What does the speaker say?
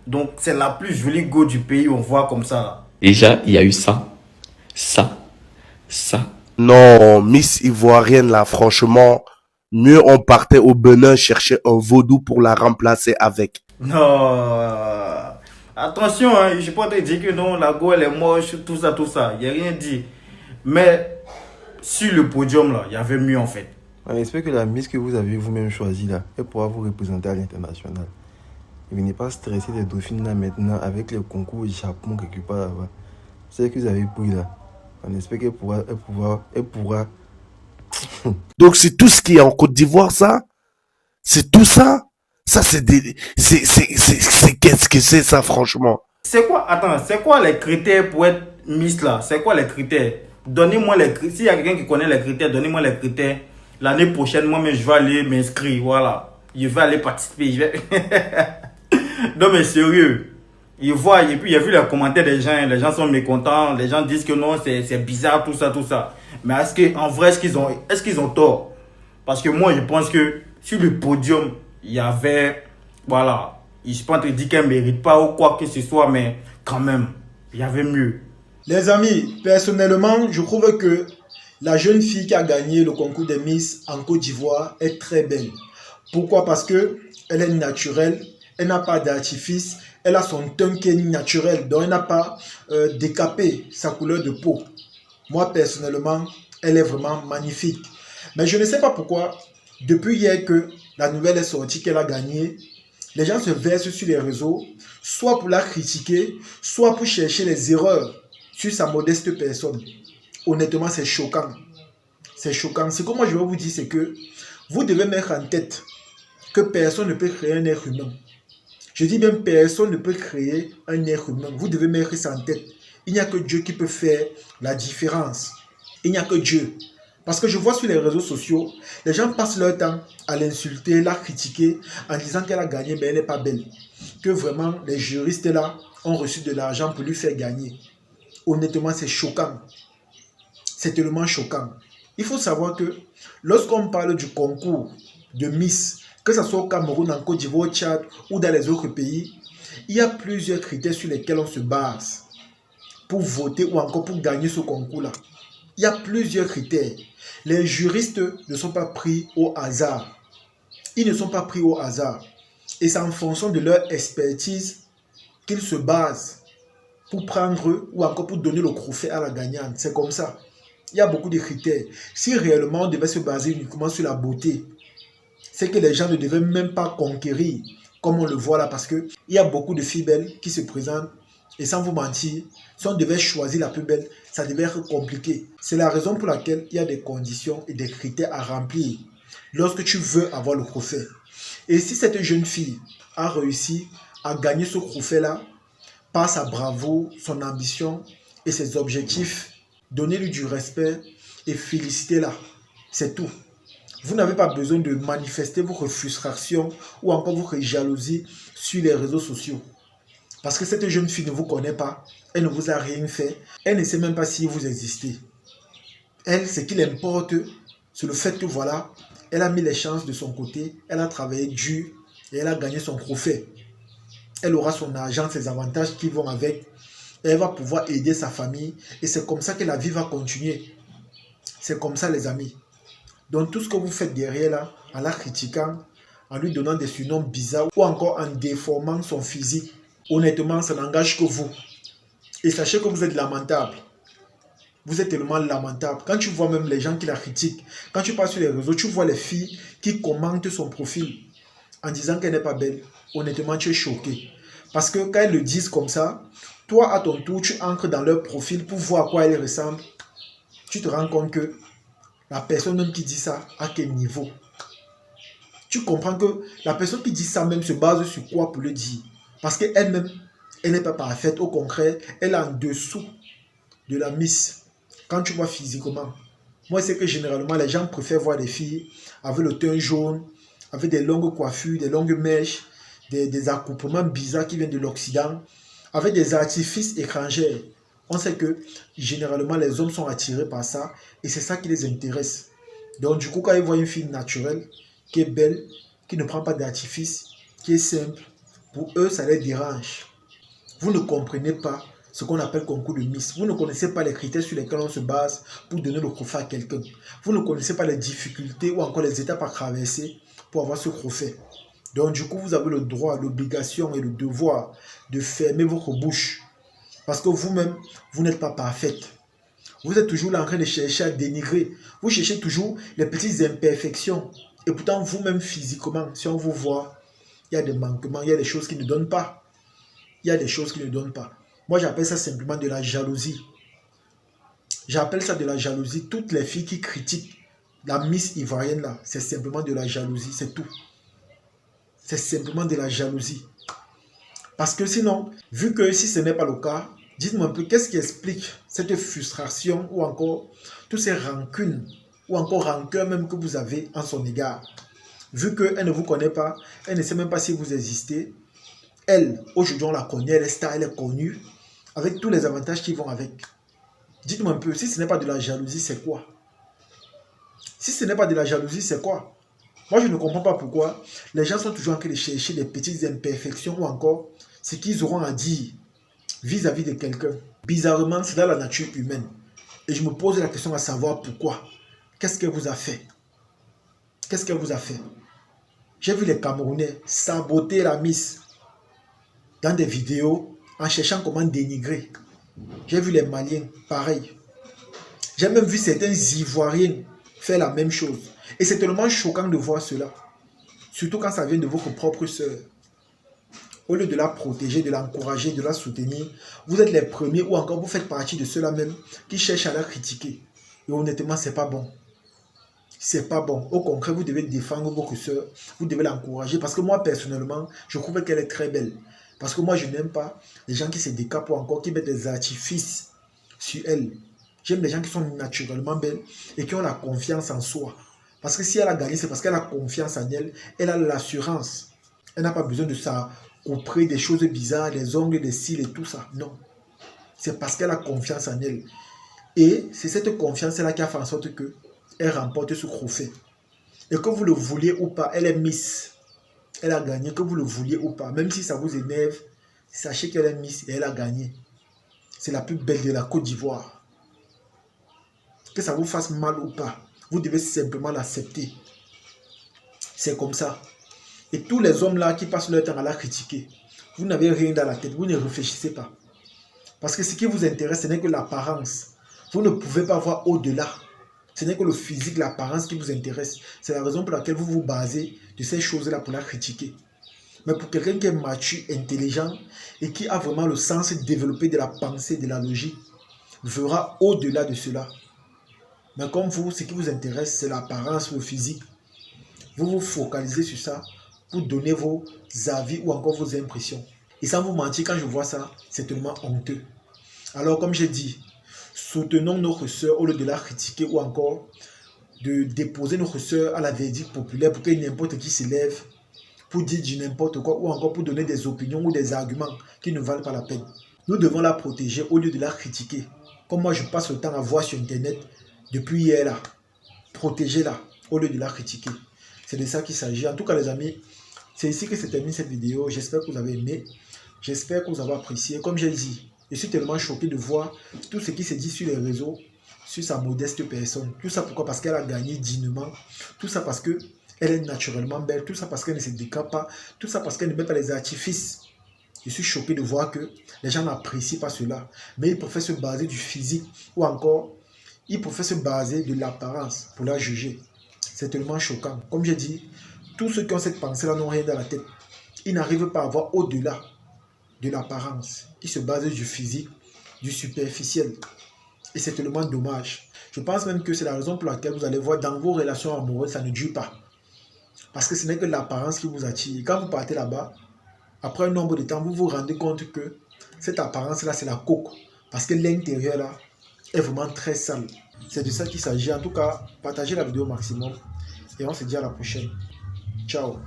Donc, c'est la plus jolie go du pays, on voit comme ça, là. Déjà, il y a eu ça, ça, ça. Non, Miss Ivoirienne, là, franchement, mieux on partait au Benin chercher un vaudou pour la remplacer avec. Non. Attention, hein, je peux pas te dire que non, la go, elle est moche, tout ça, tout ça. Il n'y a rien dit. Mais, sur le podium, là, il y avait mieux, en fait. On espère que la Miss que vous avez vous-même choisie là, elle pourra vous représenter à l'international. Et venez pas stresser les dauphines là maintenant avec les concours au Japon quelque part là-bas. C'est que vous avez pris là. On espère qu'elle pourra. Donc c'est tout ce qui est en Côte d'Ivoire, ça? C'est tout ça? Ça, qu'est-ce que c'est ça, franchement? C'est quoi, attends, c'est quoi les critères pour être Miss, là? C'est quoi les critères? Donnez-moi les critères. S'il y a quelqu'un qui connaît les critères, donnez-moi les critères. L'année prochaine, moi-même, je vais aller m'inscrire, voilà. Je vais aller participer. Non, mais sérieux. Il voit, et puis il a vu les commentaires des gens, les gens sont mécontents, les gens disent que non, c'est bizarre, tout ça, tout ça. Mais en vrai, est-ce qu'ils ont tort? Parce que moi, je pense que sur le podium, il y avait, voilà, je ne suis pas en train de dire qu'elle ne mérite pas ou quoi que ce soit, mais quand même, il y avait mieux. Les amis, personnellement, je trouve que la jeune fille qui a gagné le concours des Miss en Côte d'Ivoire est très belle. Pourquoi? Parce que elle est naturelle, elle n'a pas d'artifice, elle a son teint qui est naturel, donc elle n'a pas décapé sa couleur de peau. Moi, personnellement, elle est vraiment magnifique. Mais je ne sais pas pourquoi, depuis hier que la nouvelle est sortie qu'elle a gagné, les gens se versent sur les réseaux, soit pour la critiquer, soit pour chercher les erreurs sur sa modeste personne. Honnêtement, c'est choquant. C'est choquant. Ce que moi je vais vous dire, c'est que vous devez mettre en tête que personne ne peut créer un être humain. Je dis bien personne ne peut créer un être humain. Vous devez mettre ça en tête. Il n'y a que Dieu qui peut faire la différence. Il n'y a que Dieu. Parce que je vois sur les réseaux sociaux, les gens passent leur temps à l'insulter, la critiquer, en disant qu'elle a gagné, mais elle n'est pas belle. Que vraiment, les juristes là ont reçu de l'argent pour lui faire gagner. Honnêtement, c'est choquant. C'est tellement choquant. Il faut savoir que lorsqu'on parle du concours de Miss, que ce soit au Cameroun, en Côte d'Ivoire, au Tchad ou dans les autres pays, il y a plusieurs critères sur lesquels on se base pour voter ou encore pour gagner ce concours-là. Il y a plusieurs critères. Les juristes ne sont pas pris au hasard. Ils ne sont pas pris au hasard. Et c'est en fonction de leur expertise qu'ils se basent pour prendre ou encore pour donner le trophée à la gagnante. C'est comme ça. Il y a beaucoup de critères. Si réellement on devait se baser uniquement sur la beauté, c'est que les gens ne devaient même pas conquérir, comme on le voit là, parce qu'il y a beaucoup de filles belles qui se présentent. Et sans vous mentir, si on devait choisir la plus belle, ça devait être compliqué. C'est la raison pour laquelle il y a des conditions et des critères à remplir lorsque tu veux avoir le trophée. Et si cette jeune fille a réussi à gagner ce trophée-là par sa bravoure, son ambition et ses objectifs, donnez-lui du respect et félicitez-la. C'est tout. Vous n'avez pas besoin de manifester votre frustration ou encore votre jalousie sur les réseaux sociaux. Parce que cette jeune fille ne vous connaît pas, elle ne vous a rien fait, elle ne sait même pas si vous existez. Elle, ce qui l'importe, c'est le fait que voilà, elle a mis les chances de son côté, elle a travaillé dur et elle a gagné son trophée. Elle aura son argent, ses avantages qui vont avec. Elle va pouvoir aider sa famille et c'est comme ça que la vie va continuer. C'est comme ça les amis. Donc tout ce que vous faites derrière là, en la critiquant, en lui donnant des surnoms bizarres ou encore en déformant son physique, honnêtement, ça n'engage que vous. Et sachez que vous êtes lamentable. Vous êtes tellement lamentable. Quand tu vois même les gens qui la critiquent, quand tu passes sur les réseaux, tu vois les filles qui commentent son profil en disant qu'elle n'est pas belle. Honnêtement, tu es choqué. Parce que quand elles le disent comme ça, toi à ton tour, tu entres dans leur profil pour voir à quoi elles ressemblent. Tu te rends compte que la personne même qui dit ça, à quel niveau? Tu comprends que la personne qui dit ça même se base sur quoi pour le dire? Parce qu'elle-même, elle n'est pas parfaite. Au contraire, elle est en dessous de la Miss. Quand tu vois physiquement, moi c'est que généralement les gens préfèrent voir des filles avec le teint jaune, avec des longues coiffures, des longues mèches, des accouplements bizarres qui viennent de l'Occident, avec des artifices étrangers. On sait que généralement les hommes sont attirés par ça et c'est ça qui les intéresse. Donc du coup, quand ils voient une fille naturelle, qui est belle, qui ne prend pas d'artifice, qui est simple, Pour eux, ça les dérange. Vous ne comprenez pas ce qu'on appelle concours de Miss. Vous ne connaissez pas les critères sur lesquels on se base pour donner le trophée à quelqu'un. Vous ne connaissez pas les difficultés ou encore les étapes à traverser pour avoir ce trophée. Donc du coup, vous avez le droit, l'obligation et le devoir de fermer votre bouche. Parce que vous-même, vous n'êtes pas parfaite. Vous êtes toujours là en train de chercher à dénigrer. Vous cherchez toujours les petites imperfections. Et pourtant, vous-même physiquement, si on vous voit, il y a des manquements, il y a des choses qui ne donnent pas. Il y a des choses qui ne donnent pas. Moi, j'appelle ça simplement de la jalousie. J'appelle ça de la jalousie. Toutes les filles qui critiquent la Miss ivoirienne là, c'est simplement de la jalousie, c'est tout. C'est simplement de la jalousie. Parce que sinon, vu que si ce n'est pas le cas, dites-moi un peu, qu'est-ce qui explique cette frustration ou encore toutes ces rancunes ou encore rancœur même que vous avez en son égard. Vu qu'elle ne vous connaît pas, elle ne sait même pas si vous existez. Elle, aujourd'hui on la connaît, elle est star, elle est connue, avec tous les avantages qui vont avec. Dites-moi un peu, si ce n'est pas de la jalousie, c'est quoi? Si ce n'est pas de la jalousie, c'est quoi? Moi, je ne comprends pas pourquoi les gens sont toujours en train de chercher des petites imperfections ou encore ce qu'ils auront à dire vis-à-vis de quelqu'un. Bizarrement, c'est dans la nature humaine. Et je me pose la question à savoir pourquoi. Qu'est-ce qu'elle vous a fait? Qu'est-ce qu'elle vous a fait? J'ai vu les Camerounais saboter la Miss dans des vidéos en cherchant comment dénigrer. J'ai vu les Maliens, pareil. J'ai même vu certains Ivoiriens faire la même chose. Et c'est tellement choquant de voir cela. Surtout quand ça vient de votre propre sœur. Au lieu de la protéger, de l'encourager, de la soutenir, vous êtes les premiers ou encore vous faites partie de ceux-là même qui cherchent à la critiquer. Et honnêtement, c'est pas bon. C'est pas bon. Au contraire, vous devez défendre votre sœur. Vous devez l'encourager. Parce que moi, personnellement, je trouve qu'elle est très belle. Parce que moi, je n'aime pas les gens qui se décapent ou encore qui mettent des artifices sur elle. J'aime les gens qui sont naturellement belles et qui ont la confiance en soi. Parce que si elle a gagné, c'est parce qu'elle a confiance en elle. Elle a l'assurance. Elle n'a pas besoin de s'accoupler des choses bizarres, des ongles, des cils et tout ça. Non. C'est parce qu'elle a confiance en elle. Et c'est cette confiance-là qui a fait en sorte qu'elle remporte ce trophée. Et que vous le vouliez ou pas, elle est Miss. Elle a gagné, que vous le vouliez ou pas. Même si ça vous énerve, sachez qu'elle est Miss et elle a gagné. C'est la plus belle de la Côte d'Ivoire. Que ça vous fasse mal ou pas, vous devez simplement l'accepter. C'est comme ça. Et tous les hommes là qui passent leur temps à la critiquer, vous n'avez rien dans la tête, vous ne réfléchissez pas. Parce que ce qui vous intéresse, ce n'est que l'apparence. Vous ne pouvez pas voir au-delà. Ce n'est que le physique, l'apparence qui vous intéresse. C'est la raison pour laquelle vous vous basez de ces choses-là pour la critiquer. Mais pour quelqu'un qui est mature, intelligent et qui a vraiment le sens développé de la pensée, de la logique, verra au-delà de cela. Mais comme vous, ce qui vous intéresse, c'est l'apparence, le physique. Vous vous focalisez sur ça pour donner vos avis ou encore vos impressions. Et sans vous mentir, quand je vois ça, c'est tellement honteux. Alors, comme j'ai dit, soutenons notre sœur au lieu de la critiquer ou encore de déposer notre sœur à la verdict populaire pour que n'importe qui se lève pour dire du n'importe quoi ou encore pour donner des opinions ou des arguments qui ne valent pas la peine. Nous devons la protéger au lieu de la critiquer. Comme moi, je passe le temps à voir sur Internet depuis hier là. Protégez-la au lieu de la critiquer. C'est de ça qu'il s'agit. En tout cas, les amis, c'est ici que se termine cette vidéo. J'espère que vous avez aimé. J'espère que vous avez apprécié. Comme j'ai dit, je suis tellement choqué de voir tout ce qui se dit sur les réseaux, sur sa modeste personne. Tout ça pourquoi? Parce qu'elle a gagné dignement. Tout ça parce qu'elle est naturellement belle. Tout ça parce qu'elle ne se décape pas. Tout ça parce qu'elle ne met pas les artifices. Je suis choqué de voir que les gens n'apprécient pas cela. Mais ils préfèrent se baser du physique ou encore, ils préfèrent se baser de l'apparence pour la juger. C'est tellement choquant. Comme j'ai dit, tous ceux qui ont cette pensée-là n'ont rien dans la tête. Ils n'arrivent pas à voir au-delà de l'apparence. Ils se basent du physique, du superficiel. Et c'est tellement dommage. Je pense même que c'est la raison pour laquelle vous allez voir dans vos relations amoureuses, ça ne dure pas. Parce que ce n'est que l'apparence qui vous attire. Quand vous partez là-bas, après un nombre de temps, vous vous rendez compte que cette apparence-là, c'est la coque. Parce que l'intérieur, là, est vraiment très sale. C'est de ça qu'il s'agit. En tout cas, partagez la vidéo au maximum. Et on se dit à la prochaine. Ciao.